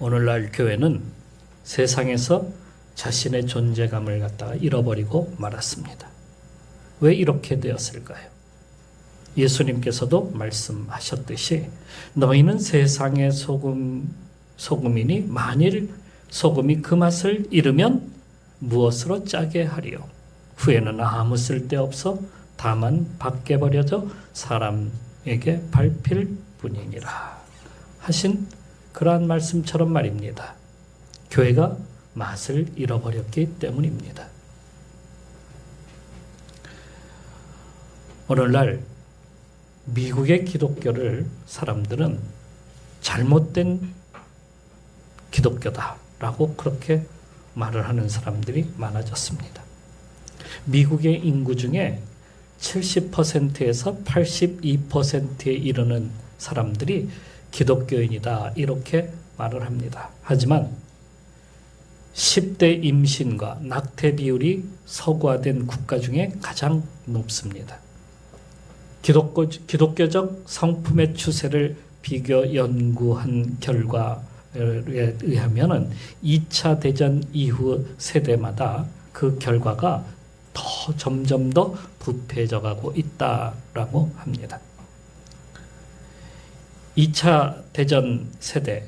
오늘날 교회는 세상에서 자신의 존재감을 갖다가 잃어버리고 말았습니다. 왜 이렇게 되었을까요? 예수님께서도 말씀하셨듯이 너희는 세상의 소금이니 만일 소금이 그 맛을 잃으면 무엇으로 짜게 하리요? 후에는 아무 쓸데없어 다만 밖에 버려져 사람에게 밟힐 뿐이니라 하신 그러한 말씀처럼 말입니다. 교회가 맛을 잃어버렸기 때문입니다. 오늘날 미국의 기독교를 사람들은 잘못된 기독교다라고 그렇게 말을 하는 사람들이 많아졌습니다. 미국의 인구 중에 70%에서 82%에 이르는 사람들이 기독교인이다 이렇게 말을 합니다. 하지만 10대 임신과 낙태 비율이 서구화된 국가 중에 가장 높습니다. 기독교적 성품의 추세를 비교 연구한 결과에 의하면 2차 대전 이후 세대마다 그 결과가 점점 더 부패져 가고 있다라고 합니다. 2차 대전 세대,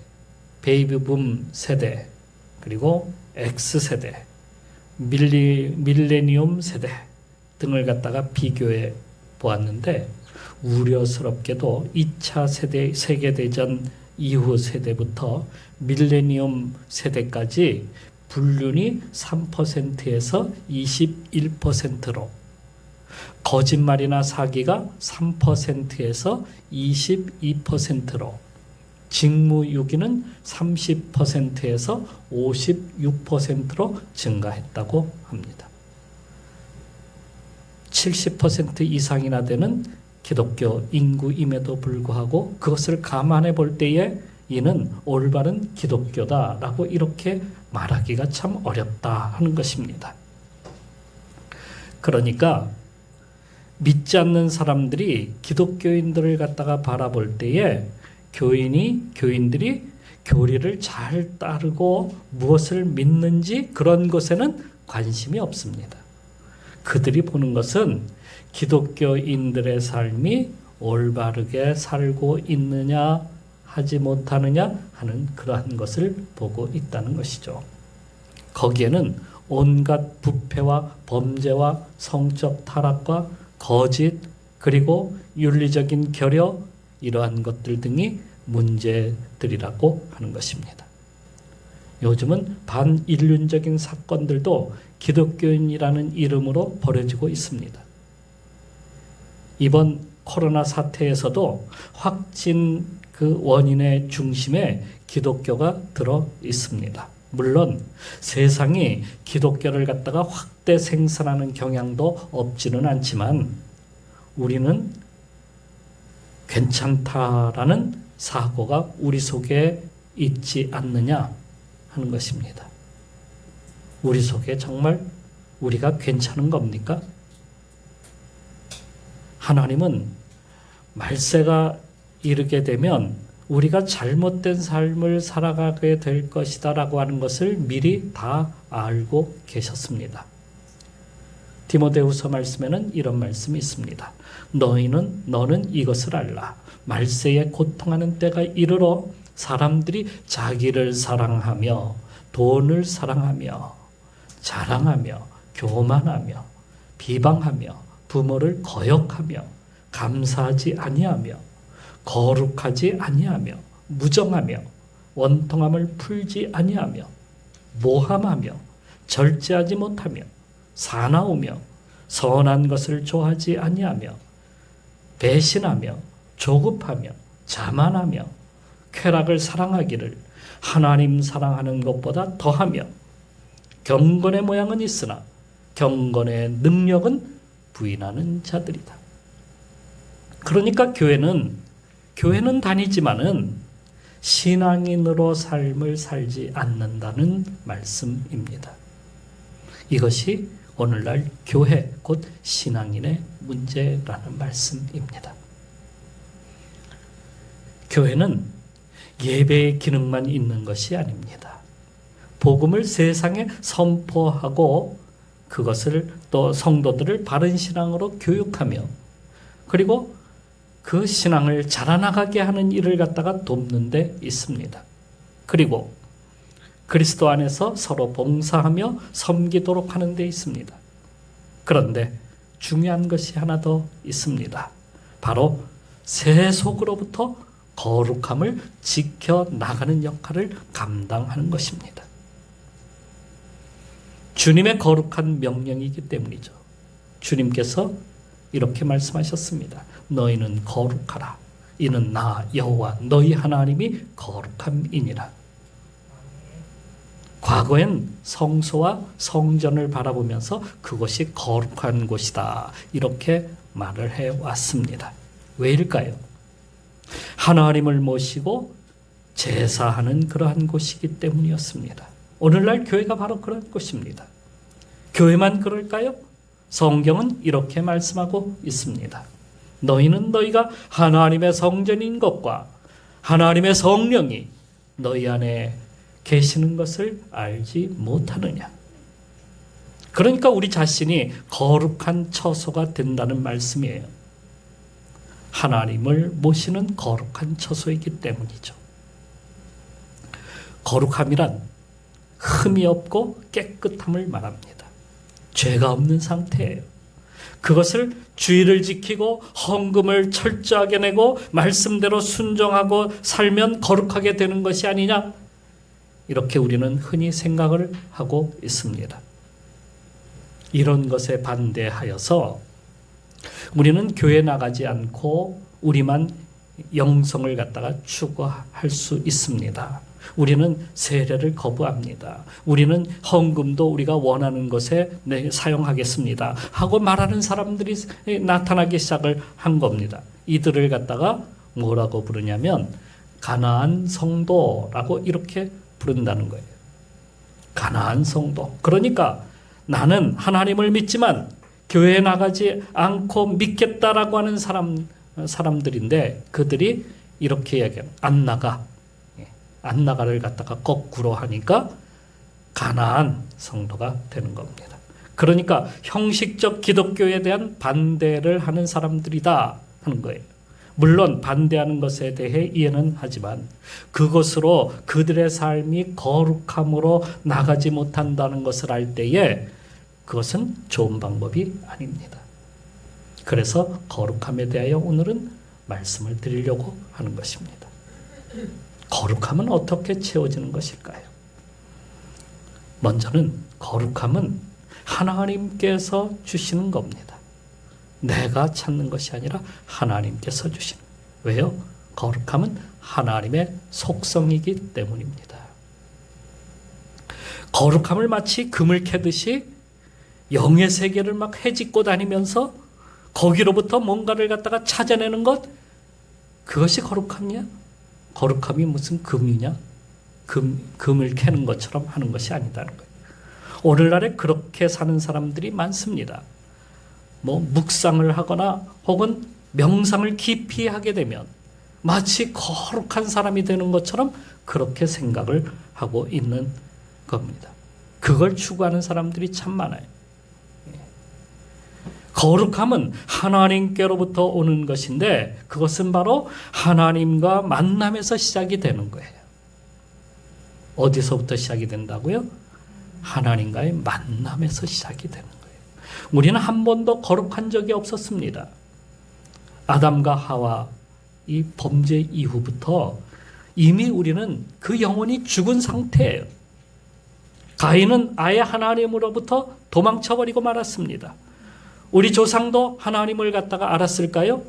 베이비붐 세대, 그리고 X세대, 밀레니엄 세대 등을 갖다가 비교해 보았는데 우려스럽게도 2차 세계대전 이후 세대부터 밀레니엄 세대까지 불륜이 3%에서 21%로 거짓말이나 사기가 3%에서 22%로 직무유기는 30%에서 56%로 증가했다고 합니다. 70% 이상이나 되는 기독교 인구임에도 불구하고 그것을 감안해 볼 때에 이는 올바른 기독교다라고 이렇게 말하기가 참 어렵다 하는 것입니다. 그러니까 믿지 않는 사람들이 기독교인들을 갖다가 바라볼 때에 교인들이 교리를 잘 따르고 무엇을 믿는지 그런 것에는 관심이 없습니다. 그들이 보는 것은 기독교인들의 삶이 올바르게 살고 있느냐 하지 못하느냐 하는 그러한 것을 보고 있다는 것이죠. 거기에는 온갖 부패와 범죄와 성적 타락과 거짓 그리고 윤리적인 결여 이러한 것들 등이 문제들이라고 하는 것입니다. 요즘은 반인륜적인 사건들도 기독교인이라는 이름으로 벌어지고 있습니다. 이번 코로나 사태에서도 확진 그 원인의 중심에 기독교가 들어 있습니다. 물론 세상이 기독교를 갖다가 확대 생산하는 경향도 없지는 않지만 우리는 괜찮다라는 사고가 우리 속에 있지 않느냐 하는 것입니다. 우리 속에 정말 우리가 괜찮은 겁니까? 하나님은 말세가 이르게 되면 우리가 잘못된 삶을 살아가게 될 것이다 라고 하는 것을 미리 다 알고 계셨습니다. 디모데후서 말씀에는 이런 말씀이 있습니다. 너는 이것을 알라. 말세에 고통하는 때가 이르러 사람들이 자기를 사랑하며 돈을 사랑하며 자랑하며 교만하며 비방하며 부모를 거역하며 감사하지 아니하며 거룩하지 아니하며 무정하며 원통함을 풀지 아니하며 모함하며 절제하지 못하며 사나우며 선한 것을 좋아하지 아니하며 배신하며 조급하며 자만하며 쾌락을 사랑하기를 하나님 사랑하는 것보다 더하며 경건의 모양은 있으나 경건의 능력은 부인하는 자들이다. 그러니까 교회는 다니지만은 신앙인으로 삶을 살지 않는다는 말씀입니다. 이것이 오늘날 교회 곧 신앙인의 문제라는 말씀입니다. 교회는 예배의 기능만 있는 것이 아닙니다. 복음을 세상에 선포하고 그것을 또 성도들을 바른 신앙으로 교육하며 그리고 그 신앙을 자라나가게 하는 일을 갖다가 돕는 데 있습니다. 그리고 그리스도 안에서 서로 봉사하며 섬기도록 하는 데 있습니다. 그런데 중요한 것이 하나 더 있습니다. 바로 세속으로부터 거룩함을 지켜나가는 역할을 감당하는 것입니다. 주님의 거룩한 명령이기 때문이죠. 주님께서 이렇게 말씀하셨습니다. 너희는 거룩하라. 이는 나 여호와 너희 하나님이 거룩함이니라. 과거엔 성소와 성전을 바라보면서 그것이 거룩한 곳이다. 이렇게 말을 해왔습니다. 왜일까요? 하나님을 모시고 제사하는 그러한 곳이기 때문이었습니다. 오늘날 교회가 바로 그런 곳입니다. 교회만 그럴까요? 성경은 이렇게 말씀하고 있습니다. 너희는 너희가 하나님의 성전인 것과 하나님의 성령이 너희 안에 계시는 것을 알지 못하느냐. 그러니까 우리 자신이 거룩한 처소가 된다는 말씀이에요. 하나님을 모시는 거룩한 처소이기 때문이죠. 거룩함이란 흠이 없고 깨끗함을 말합니다. 죄가 없는 상태예요. 그것을 주의를 지키고 헌금을 철저하게 내고 말씀대로 순종하고 살면 거룩하게 되는 것이 아니냐? 이렇게 우리는 흔히 생각을 하고 있습니다. 이런 것에 반대하여서 우리는 교회 나가지 않고 우리만 영성을 갖다가 추구할 수 있습니다. 우리는 세례를 거부합니다. 우리는 헌금도 우리가 원하는 것에 사용하겠습니다. 하고 말하는 사람들이 나타나기 시작을 한 겁니다. 이들을 갖다가 뭐라고 부르냐면 가나안 성도라고 이렇게 부른다는 거예요. 가나안 성도. 그러니까 나는 하나님을 믿지만 교회에 나가지 않고 믿겠다라고 하는 사람들인데 그들이 이렇게 이야기합니다. 안 나가. 안 나가를 갖다가 거꾸로 하니까 가나안 성도가 되는 겁니다. 그러니까 형식적 기독교에 대한 반대를 하는 사람들이다 하는 거예요. 물론 반대하는 것에 대해 이해는 하지만 그것으로 그들의 삶이 거룩함으로 나가지 못한다는 것을 알 때에 그것은 좋은 방법이 아닙니다. 그래서 거룩함에 대하여 오늘은 말씀을 드리려고 하는 것입니다. 거룩함은 어떻게 채워지는 것일까요? 먼저는 거룩함은 하나님께서 주시는 겁니다. 내가 찾는 것이 아니라 하나님께서 주시는. 왜요? 거룩함은 하나님의 속성이기 때문입니다. 거룩함을 마치 금을 캐듯이 영의 세계를 막 헤집고 다니면서 거기로부터 뭔가를 갖다가 찾아내는 것, 그것이 거룩함이야? 거룩함이 무슨 금이냐? 금을 캐는 것처럼 하는 것이 아니다는 거예요. 오늘날에 그렇게 사는 사람들이 많습니다. 묵상을 하거나 혹은 명상을 깊이 하게 되면 마치 거룩한 사람이 되는 것처럼 그렇게 생각을 하고 있는 겁니다. 그걸 추구하는 사람들이 참 많아요. 거룩함은 하나님께로부터 오는 것인데 그것은 바로 하나님과 만남에서 시작이 되는 거예요. 어디서부터 시작이 된다고요? 하나님과의 만남에서 시작이 되는 거예요. 우리는 한 번도 거룩한 적이 없었습니다. 아담과 하와 이 범죄 이후부터 이미 우리는 그 영혼이 죽은 상태예요. 가인은 아예 하나님으로부터 도망쳐버리고 말았습니다. 우리 조상도 하나님을 갖다가 알았을까요?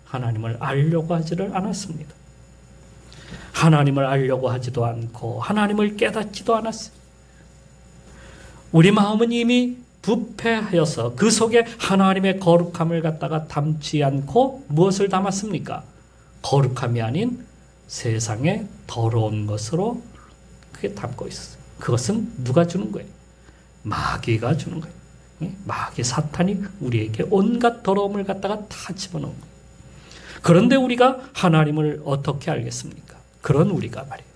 하나님을 알려고 하지를 않았습니다. 하나님을 알려고 하지도 않고 하나님을 깨닫지도 않았어요. 우리 마음은 이미 부패하여서 그 속에 하나님의 거룩함을 갖다가 담지 않고 무엇을 담았습니까? 거룩함이 아닌 세상의 더러운 것으로 그게 담고 있었어요. 그것은 누가 주는 거예요? 마귀가 주는 거예요. 마귀 사탄이 우리에게 온갖 더러움을 갖다가 다 집어넣은 거예요. 그런데 우리가 하나님을 어떻게 알겠습니까? 그런 우리가 말이에요.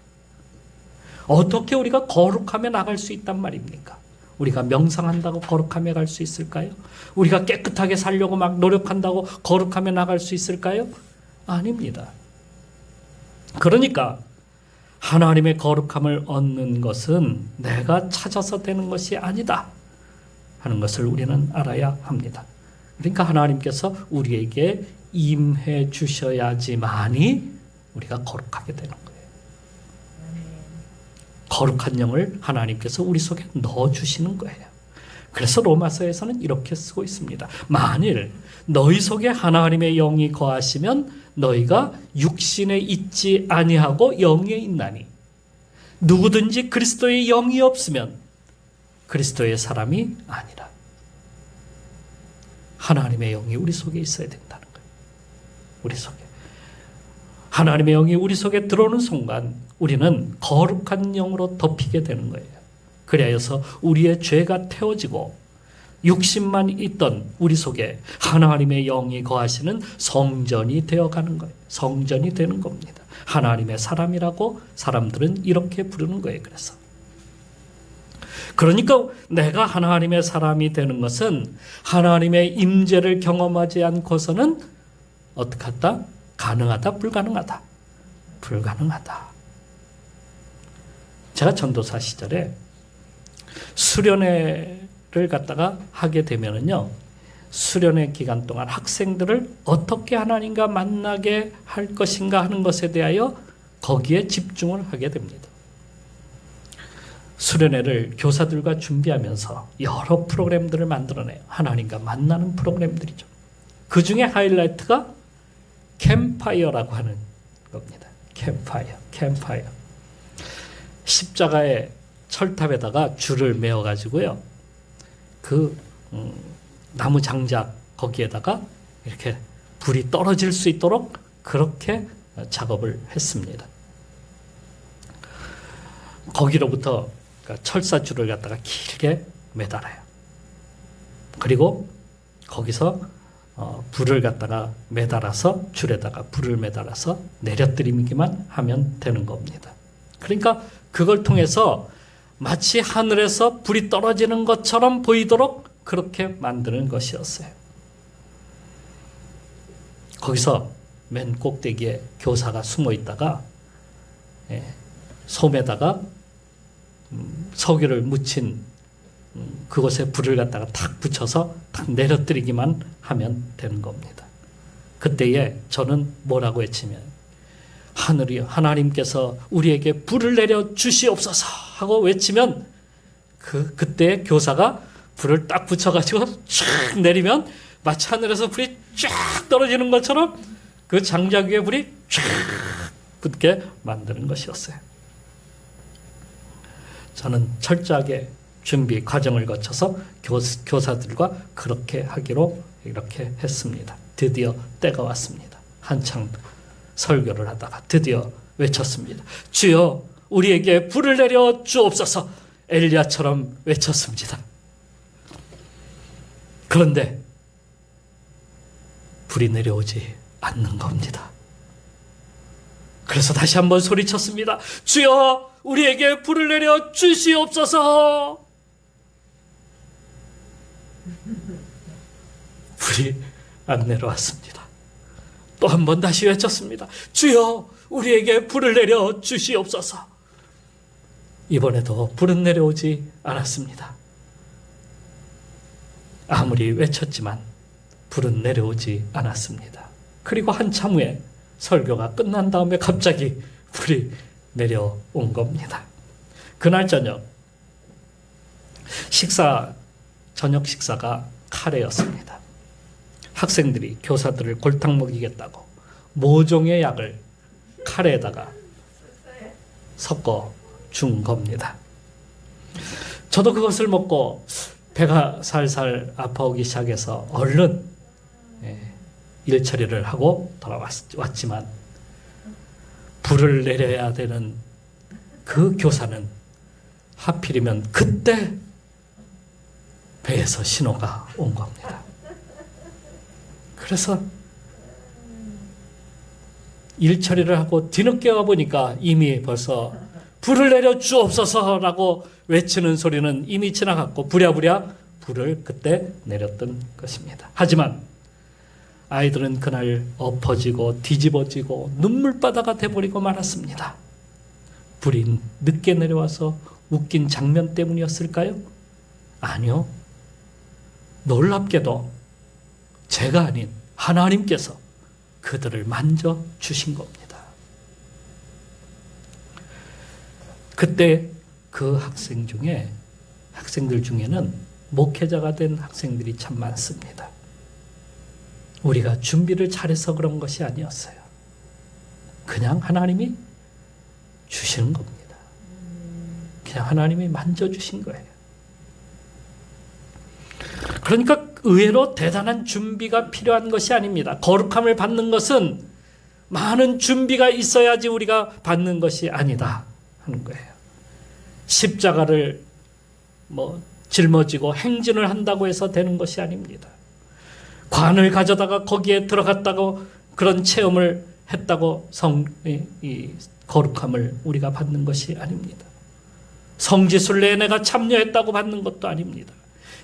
어떻게 우리가 거룩하며 나갈 수 있단 말입니까? 우리가 명상한다고 거룩하며 갈 수 있을까요? 우리가 깨끗하게 살려고 막 노력한다고 거룩하며 나갈 수 있을까요? 아닙니다. 그러니까 하나님의 거룩함을 얻는 것은 내가 찾아서 되는 것이 아니다 하는 것을 우리는 알아야 합니다. 그러니까 하나님께서 우리에게 임해 주셔야지만이 우리가 거룩하게 되는 거예요. 거룩한 영을 하나님께서 우리 속에 넣어주시는 거예요. 그래서 로마서에서는 이렇게 쓰고 있습니다. 만일 너희 속에 하나님의 영이 거하시면 너희가 육신에 있지 아니하고 영에 있나니 누구든지 그리스도의 영이 없으면 그리스도의 사람이 아니라. 하나님의 영이 우리 속에 있어야 된다는 거예요. 우리 속에. 하나님의 영이 우리 속에 들어오는 순간 우리는 거룩한 영으로 덮이게 되는 거예요. 그래서 우리의 죄가 태워지고 육신만 있던 우리 속에 하나님의 영이 거하시는 성전이 되어가는 거예요. 성전이 되는 겁니다. 하나님의 사람이라고 사람들은 이렇게 부르는 거예요. 그러니까 내가 하나님의 사람이 되는 것은 하나님의 임재를 경험하지 않고서는 어떻게 하다? 가능하다? 불가능하다? 불가능하다. 제가 전도사 시절에 수련회를 갖다가 하게 되면은요, 수련회 기간 동안 학생들을 어떻게 하나님과 만나게 할 것인가 하는 것에 대하여 거기에 집중을 하게 됩니다. 수련회를 교사들과 준비하면서 여러 프로그램들을 만들어내요. 하나님과 만나는 프로그램들이죠. 그 중에 하이라이트가 캠파이어라고 하는 겁니다. 캠파이어. 십자가의 철탑에다가 줄을 메어 가지고요. 나무 장작 거기에다가 이렇게 불이 떨어질 수 있도록 그렇게 작업을 했습니다. 거기로부터 철사줄을 갖다가 길게 매달아요. 그리고 거기서 불을 갖다가 매달아서 줄에다가 불을 매달아서 내려뜨리기만 하면 되는 겁니다. 그러니까 그걸 통해서 마치 하늘에서 불이 떨어지는 것처럼 보이도록 그렇게 만드는 것이었어요. 거기서 맨 꼭대기에 교사가 숨어 있다가 솜에다가 석유를 묻힌 그곳에 불을 갖다가 탁 붙여서 탁 내려뜨리기만 하면 되는 겁니다. 그때에 저는 뭐라고 외치면 하나님께서 우리에게 불을 내려 주시옵소서 하고 외치면 그때 교사가 불을 딱 붙여가지고 쫙 내리면 마치 하늘에서 불이 쫙 떨어지는 것처럼 그 장작 위에 불이 쫙 붙게 만드는 것이었어요. 저는 철저하게 준비 과정을 거쳐서 교사들과 그렇게 하기로 이렇게 했습니다. 드디어 때가 왔습니다. 한창 설교를 하다가 드디어 외쳤습니다. 주여 우리에게 불을 내려 주옵소서. 엘리야처럼 외쳤습니다. 그런데 불이 내려오지 않는 겁니다. 그래서 다시 한번 소리쳤습니다. 주여 우리에게 불을 내려 주시옵소서. 불이 안 내려왔습니다. 또 한 번 다시 외쳤습니다. 주여 우리에게 불을 내려 주시옵소서. 이번에도 불은 내려오지 않았습니다. 아무리 외쳤지만 불은 내려오지 않았습니다. 그리고 한참 후에 설교가 끝난 다음에 갑자기 불이 내려온 겁니다. 그날 저녁 저녁 식사가 카레였습니다. 학생들이 교사들을 골탕 먹이겠다고 모종의 약을 카레에다가 섞어 준 겁니다. 저도 그것을 먹고 배가 살살 아파오기 시작해서 얼른 일 처리를 하고 돌아왔지만 불을 내려야 되는 그 교사는 하필이면 그때 배에서 신호가 온 겁니다. 그래서 일 처리를 하고 뒤늦게 와보니까 이미 벌써 불을 내려 주옵소서라고 외치는 소리는 이미 지나갔고 부랴부랴 불을 그때 내렸던 것입니다. 하지만 아이들은 그날 엎어지고 뒤집어지고 눈물바다가 돼버리고 말았습니다. 불이 늦게 내려와서 웃긴 장면 때문이었을까요? 아니요. 놀랍게도 제가 아닌 하나님께서 그들을 만져 주신 겁니다. 그때 그 학생들 중에는 목회자가 된 학생들이 참 많습니다. 우리가 준비를 잘해서 그런 것이 아니었어요. 그냥 하나님이 주시는 겁니다. 그냥 하나님이 만져주신 거예요. 그러니까 의외로 대단한 준비가 필요한 것이 아닙니다. 거룩함을 받는 것은 많은 준비가 있어야지 우리가 받는 것이 아니다 하는 거예요. 십자가를 짊어지고 행진을 한다고 해서 되는 것이 아닙니다. 관을 가져다가 거기에 들어갔다고 그런 체험을 했다고 이 거룩함을 우리가 받는 것이 아닙니다. 성지순례에 내가 참여했다고 받는 것도 아닙니다.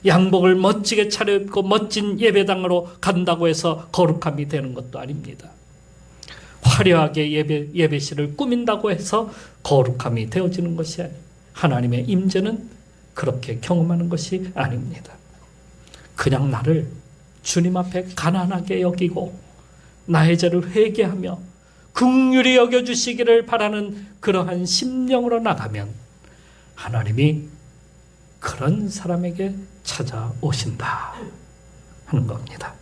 양복을 멋지게 차려입고 멋진 예배당으로 간다고 해서 거룩함이 되는 것도 아닙니다. 화려하게 예배실을 꾸민다고 해서 거룩함이 되어지는 것이 아닙니다. 하나님의 임재는 그렇게 경험하는 것이 아닙니다. 그냥 나를 주님 앞에 가난하게 여기고 나의 죄를 회개하며 긍휼히 여겨주시기를 바라는 그러한 심령으로 나가면 하나님이 그런 사람에게 찾아오신다 하는 겁니다.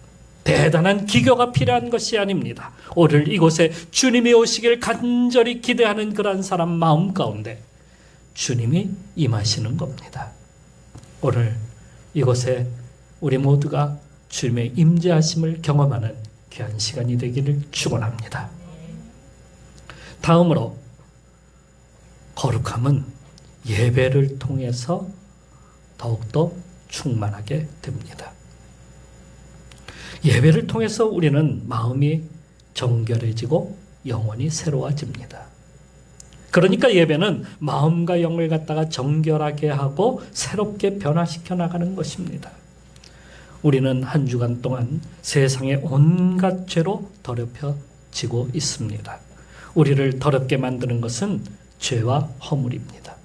대단한 기교가 필요한 것이 아닙니다. 오늘 이곳에 주님이 오시길 간절히 기대하는 그런 사람 마음 가운데 주님이 임하시는 겁니다. 오늘 이곳에 우리 모두가 주님의 임재하심을 경험하는 귀한 시간이 되기를 축원합니다. 다음으로 거룩함은 예배를 통해서 더욱더 충만하게 됩니다. 예배를 통해서 우리는 마음이 정결해지고 영혼이 새로워집니다. 그러니까 예배는 마음과 영을 갖다가 정결하게 하고 새롭게 변화시켜 나가는 것입니다. 우리는 한 주간 동안 세상의 온갖 죄로 더럽혀지고 있습니다. 우리를 더럽게 만드는 것은 죄와 허물입니다.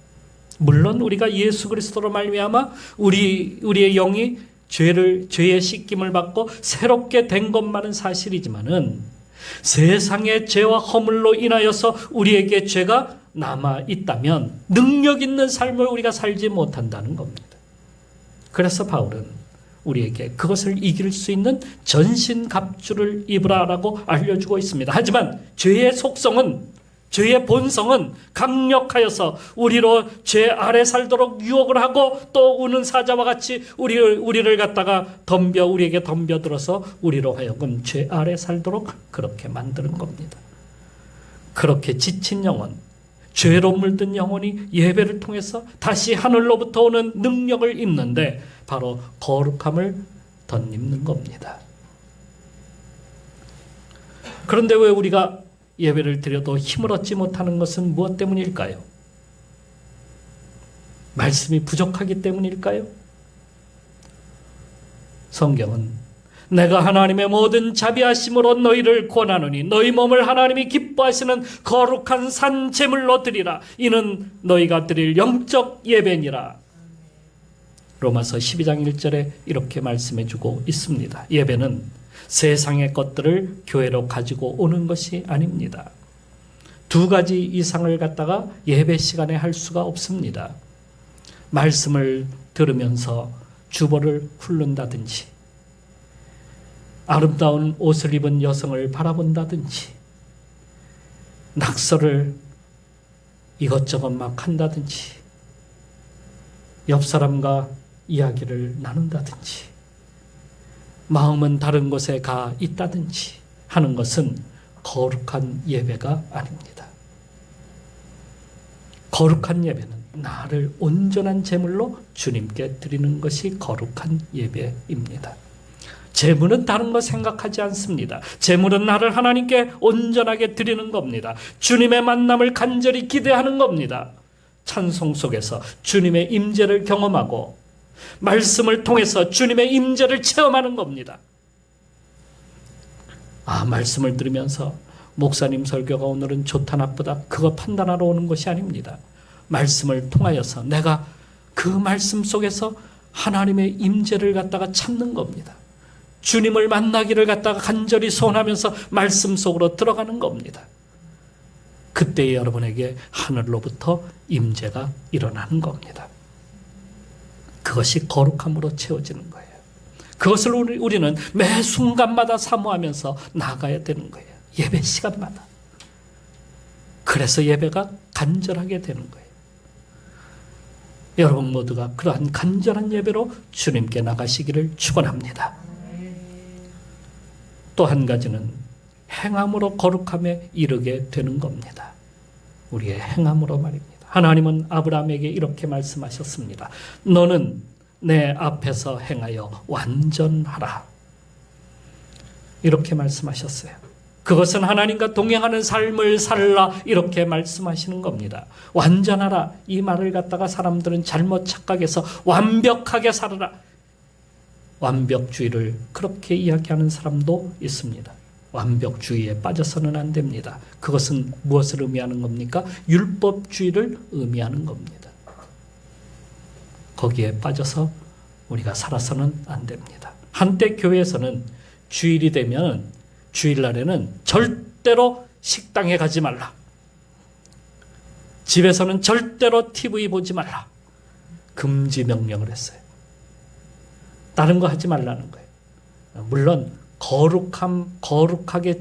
물론 우리가 예수 그리스도로 말미암아 우리의 영이 죄의 씻김을 받고 새롭게 된 것만은 사실이지만은 세상의 죄와 허물로 인하여서 우리에게 죄가 남아 있다면 능력 있는 삶을 우리가 살지 못한다는 겁니다. 그래서 바울은 우리에게 그것을 이길 수 있는 전신갑주를 입으라라고 알려주고 있습니다. 하지만 죄의 속성은, 죄의 본성은 강력하여서 우리로 죄 아래 살도록 유혹을 하고 또 우는 사자와 같이 우리를 갖다가 우리에게 덤벼들어서 우리로 하여금 죄 아래 살도록 그렇게 만드는 겁니다. 그렇게 지친 영혼, 죄로 물든 영혼이 예배를 통해서 다시 하늘로부터 오는 능력을 입는데 바로 거룩함을 덧입는 겁니다. 그런데 왜 우리가 예배를 드려도 힘을 얻지 못하는 것은 무엇 때문일까요? 말씀이 부족하기 때문일까요? 성경은 내가 하나님의 모든 자비하심으로 너희를 권하노니 너희 몸을 하나님이 기뻐하시는 거룩한 산 제물로 드리라. 이는 너희가 드릴 영적 예배니라. 로마서 12장 1절에 이렇게 말씀해주고 있습니다. 예배는 세상의 것들을 교회로 가지고 오는 것이 아닙니다. 두 가지 이상을 갖다가 예배 시간에 할 수가 없습니다. 말씀을 들으면서 주보를 훑는다든지, 아름다운 옷을 입은 여성을 바라본다든지, 낙서를 이것저것 막 한다든지, 옆 사람과 이야기를 나눈다든지, 마음은 다른 곳에 가 있다든지 하는 것은 거룩한 예배가 아닙니다. 거룩한 예배는 나를 온전한 제물로 주님께 드리는 것이 거룩한 예배입니다. 재물은 다른 거 생각하지 않습니다. 재물은 나를 하나님께 온전하게 드리는 겁니다. 주님의 만남을 간절히 기대하는 겁니다. 찬송 속에서 주님의 임재를 경험하고 말씀을 통해서 주님의 임재를 체험하는 겁니다. 말씀을 들으면서 목사님 설교가 오늘은 좋다 나쁘다 그거 판단하러 오는 것이 아닙니다. 말씀을 통하여서 내가 그 말씀 속에서 하나님의 임재를 갖다가 찾는 겁니다. 주님을 만나기를 갖다가 간절히 소원하면서 말씀 속으로 들어가는 겁니다. 그때 여러분에게 하늘로부터 임재가 일어나는 겁니다. 그것이 거룩함으로 채워지는 거예요. 그것을 우리는 매 순간마다 사모하면서 나가야 되는 거예요. 예배 시간마다. 그래서 예배가 간절하게 되는 거예요. 여러분 모두가 그러한 간절한 예배로 주님께 나가시기를 축원합니다. 또 한 가지는 행함으로 거룩함에 이르게 되는 겁니다. 우리의 행함으로 말입니다. 하나님은 아브라함에게 이렇게 말씀하셨습니다. 너는 내 앞에서 행하여 완전하라. 이렇게 말씀하셨어요. 그것은 하나님과 동행하는 삶을 살라 이렇게 말씀하시는 겁니다. 완전하라 이 말을 갖다가 사람들은 잘못 착각해서 완벽하게 살아라. 완벽주의를 그렇게 이야기하는 사람도 있습니다. 완벽주의에 빠져서는 안 됩니다. 그것은 무엇을 의미하는 겁니까? 율법주의를 의미하는 겁니다. 거기에 빠져서 우리가 살아서는 안 됩니다. 한때 교회에서는 주일이 되면 주일날에는 절대로 식당에 가지 말라. 집에서는 절대로 TV 보지 말라. 금지 명령을 했어요. 다른 거 하지 말라는 거예요. 물론 거룩하게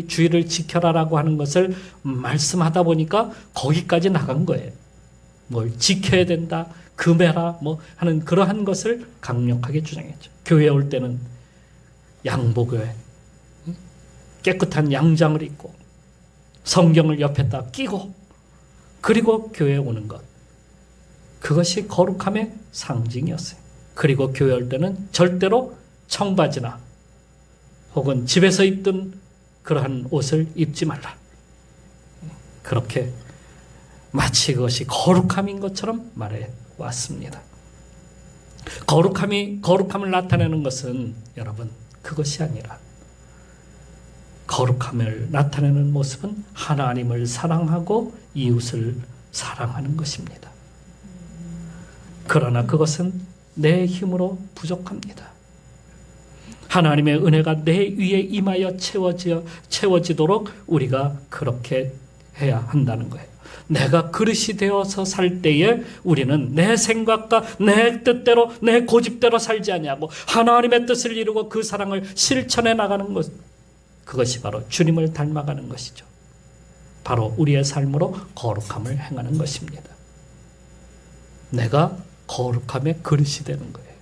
주의를 지켜라라고 하는 것을 말씀하다 보니까 거기까지 나간 거예요. 뭘 지켜야 된다, 금해라 뭐 하는 그러한 것을 강력하게 주장했죠. 교회에 올 때는 양복에 깨끗한 양장을 입고 성경을 옆에다 끼고 그리고 교회에 오는 것. 그것이 거룩함의 상징이었어요. 그리고 교회 올 때는 절대로 청바지나 혹은 집에서 입던 그러한 옷을 입지 말라. 그렇게 마치 그것이 거룩함인 것처럼 말해 왔습니다. 거룩함을 나타내는 것은 여러분 그것이 아니라 거룩함을 나타내는 모습은 하나님을 사랑하고 이웃을 사랑하는 것입니다. 그러나 그것은 내 힘으로 부족합니다. 하나님의 은혜가 내 위에 임하여 채워지도록 우리가 그렇게 해야 한다는 거예요. 내가 그릇이 되어서 살 때에 우리는 내 생각과 내 뜻대로 내 고집대로 살지 아니하고 하나님의 뜻을 이루고 그 사랑을 실천해 나가는 것, 그것이 바로 주님을 닮아가는 것이죠. 바로 우리의 삶으로 거룩함을 행하는 것입니다. 내가 거룩함의 그릇이 되는 거예요.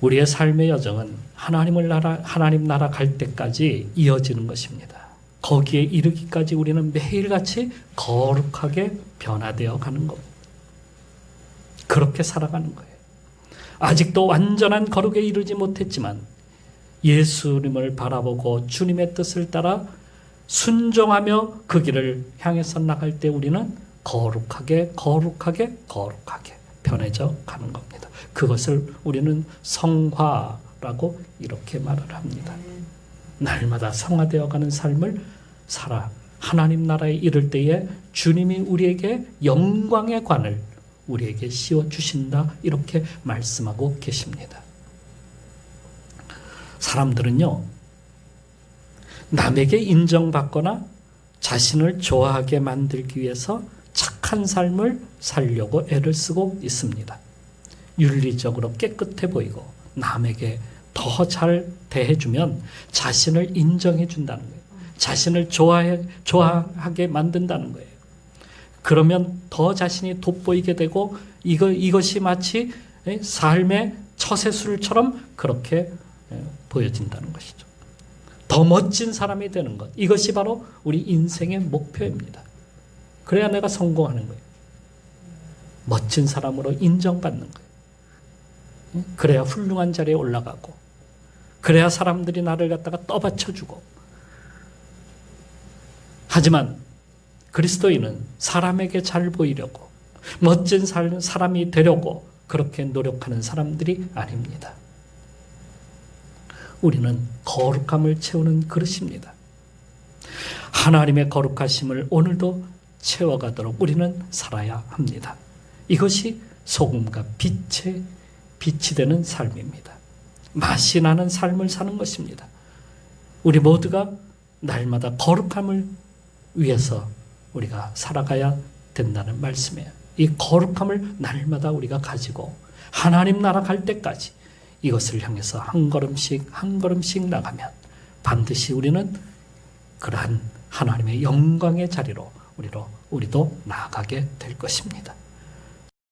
우리의 삶의 여정은 하나님 나라 갈 때까지 이어지는 것입니다. 거기에 이르기까지 우리는 매일같이 거룩하게 변화되어 가는 겁니다. 그렇게 살아가는 거예요. 아직도 완전한 거룩에 이르지 못했지만 예수님을 바라보고 주님의 뜻을 따라 순종하며 그 길을 향해서 나갈 때 우리는 거룩하게 변해져 가는 겁니다. 그것을 우리는 성화라고 이렇게 말을 합니다. 날마다 성화되어 가는 삶을 살아 하나님 나라에 이를 때에 주님이 우리에게 영광의 관을 우리에게 씌워주신다 이렇게 말씀하고 계십니다. 사람들은요 남에게 인정받거나 자신을 좋아하게 만들기 위해서 착한 삶을 살려고 애를 쓰고 있습니다. 윤리적으로 깨끗해 보이고 남에게 더 잘 대해주면 자신을 인정해 준다는 거예요. 자신을 좋아하게 만든다는 거예요. 그러면 더 자신이 돋보이게 되고 이것이 마치 삶의 처세술처럼 그렇게 보여진다는 것이죠. 더 멋진 사람이 되는 것. 이것이 바로 우리 인생의 목표입니다. 그래야 내가 성공하는 거예요. 멋진 사람으로 인정받는 거예요. 그래야 훌륭한 자리에 올라가고, 그래야 사람들이 나를 갖다가 떠받쳐주고. 하지만 그리스도인은 사람에게 잘 보이려고, 멋진 사람이 되려고 그렇게 노력하는 사람들이 아닙니다. 우리는 거룩함을 채우는 그릇입니다. 하나님의 거룩하심을 오늘도 채워가도록 우리는 살아야 합니다. 이것이 소금과 빛이 되는 삶입니다. 맛이 나는 삶을 사는 것입니다. 우리 모두가 날마다 거룩함을 위해서 우리가 살아가야 된다는 말씀이에요. 이 거룩함을 날마다 우리가 가지고 하나님 나라 갈 때까지 이것을 향해서 한 걸음씩 한 걸음씩 나가면 반드시 우리는 그러한 하나님의 영광의 자리로 우리도 나아가게 될 것입니다.